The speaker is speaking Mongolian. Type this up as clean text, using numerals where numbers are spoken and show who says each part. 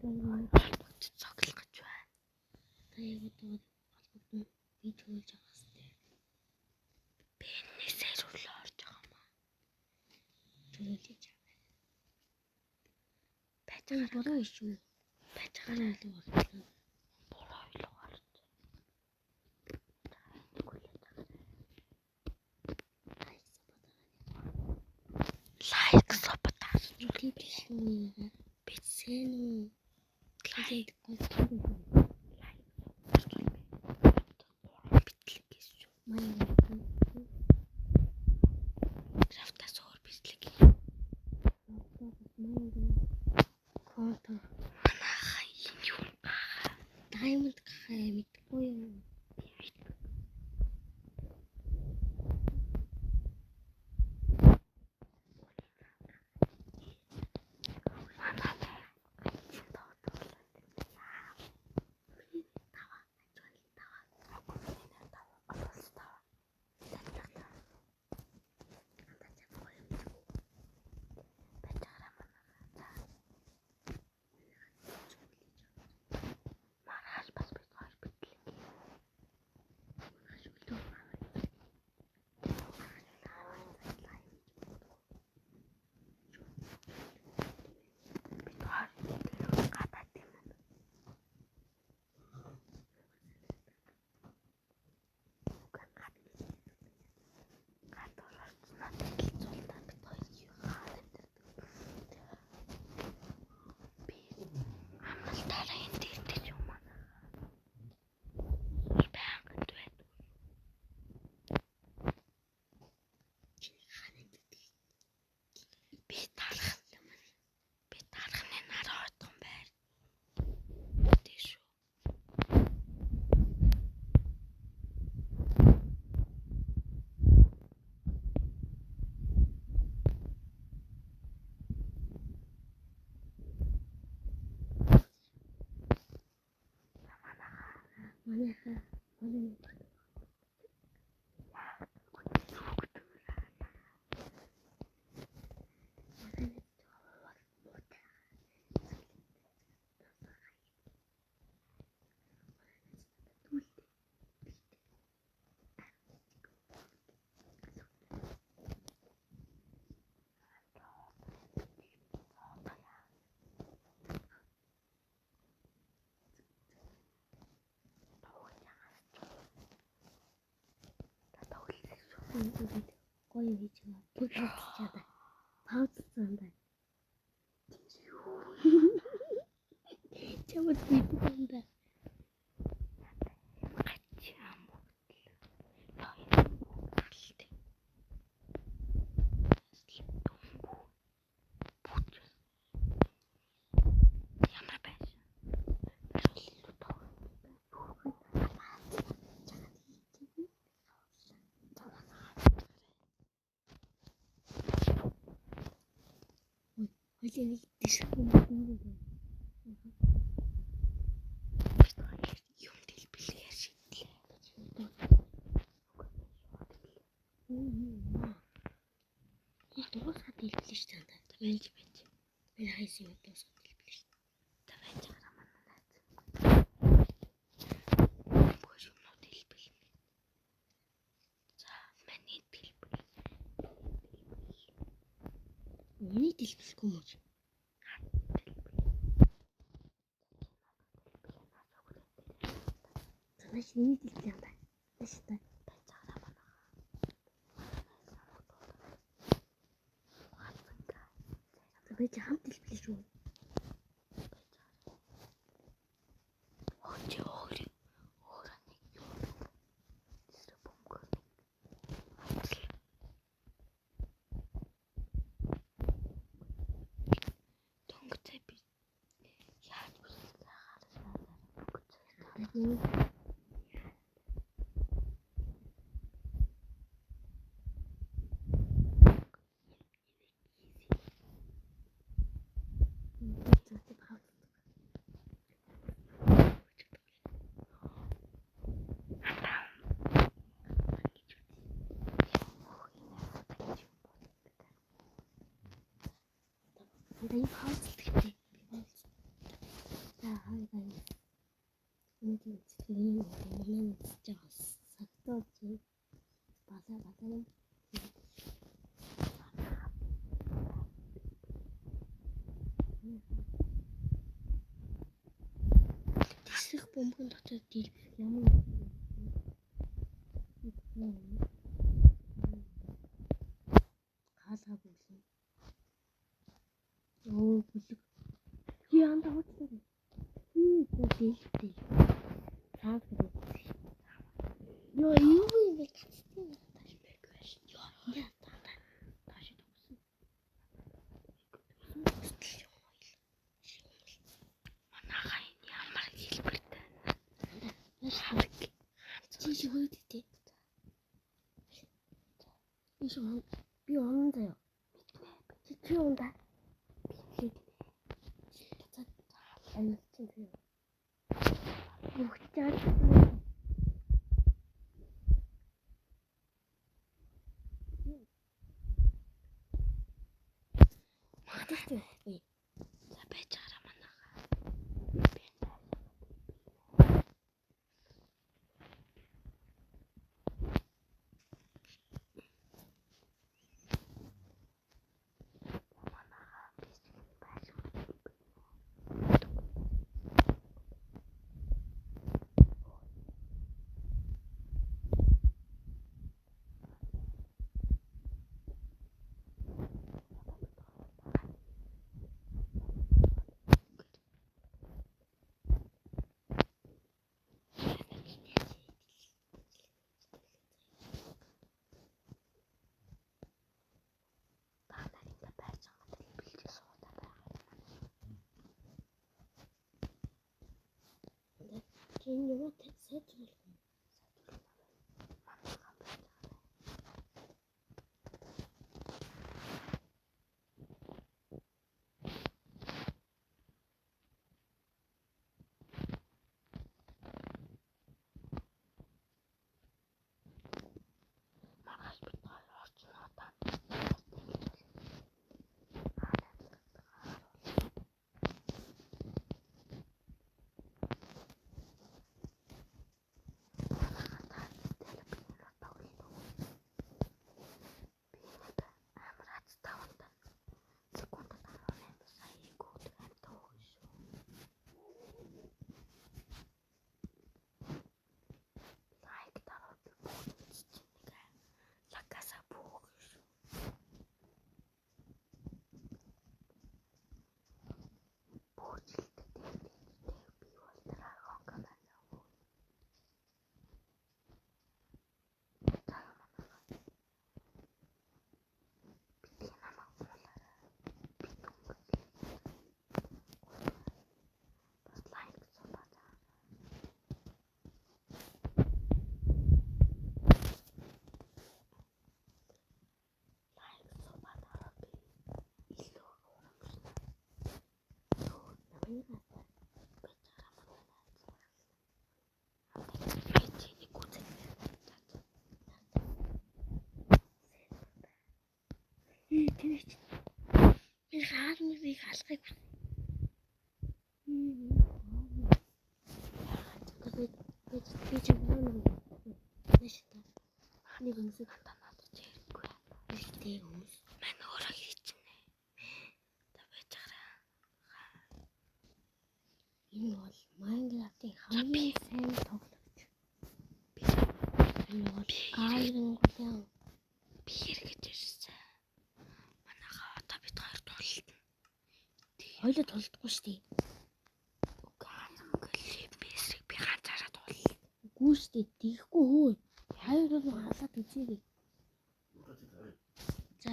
Speaker 1: холбогдож цоглох гэж байна.
Speaker 2: Та яг одоо холбогдно. Би төлж байгаа хэвээр.
Speaker 1: Би энэсээ рүү орж байгаа маа.
Speaker 2: Төлөөлж байгаа.
Speaker 1: Бачаар
Speaker 2: буруу ишүү.
Speaker 1: бачаар
Speaker 2: Хараа илүү болчихлоо.
Speaker 1: буруу илүү гарч. Лайк саботаж.
Speaker 2: Үлээдсэн.
Speaker 1: Бицсэн үү?
Speaker 2: Лайк гол.
Speaker 1: Битлэг гэж.
Speaker 2: Маяг.
Speaker 1: Крафтаас өөр битлэг.
Speaker 2: Фото.
Speaker 1: Манайхаа юм аа.
Speaker 2: Diamond гахаа мэдгүй юу? Манайхаа гоё хийж байгаа. Паузцаад. Паузцаад байна. Чамд бидэнда. Хойлын нэг дэшгүй юм байна.
Speaker 1: Юм дэлбэлгээр шийдлээ.
Speaker 2: Яг дуусаад хэлбэлээ ш танд. Тэгэж байж. Би хайсан юм дуусаад хэлбэлээ ш.
Speaker 1: Тавайж гараа манаа. Бүгд юмнууд дэлбэл. За, миний дэлбэл.
Speaker 2: Миний дэлбэлгүй юм уу? Санаач миний дэлбэл юм байна. Тэш та. Би ч хамт дэлбэлээ шүү.
Speaker 1: Очи өөр нэг юм. Тэсрэ бомгор. Дөнгөцөө би яаж бүсэлтэй харагдана. Дөнгөцөө.
Speaker 2: Дай пауз тэгтээ. ийм юм үзэж байгаа сагдууч басаа тэсрэх бомбын дотор дэлбэх ямар хаалгаа бүлэн бүлэг яанда хоцтой дэлбэх цаад гэдэг ёо юу юм бэ гацтай тааш бэг байж ёо тааш төгсөн
Speaker 1: Манайхаа энэ ямар хэлбэртэй.
Speaker 2: чи хөөд дээ би онон заяа чи онда аюул чинь заяа бүгдээ магадгүй
Speaker 1: За байж байгаа манайхаа.
Speaker 2: энэ юу тэсэж болох
Speaker 1: Маргааш бид хоёр орчин удаа.
Speaker 2: тэвч энэ хаалмыг алгахыг би ч юм маш та ханыг өмсөд
Speaker 1: Надад хэрэггүй.
Speaker 2: ихтэй өмс
Speaker 1: Мань өөрөө хийчихнэ. За байж байгаа.
Speaker 2: энэ бол Майнкрафтын хамгийн сайн тоглогч энэ бол Iron Golem
Speaker 1: Би хэрэгэж ирсэн. Манайхаа одоо бид хоёр тултна.
Speaker 2: хоёул толдохгүй шүү дээ
Speaker 1: Бэсрэг би ганцаараа тулна.
Speaker 2: үгүй шүү дээ тийхгүй хөө хоёр бол халаад үзье за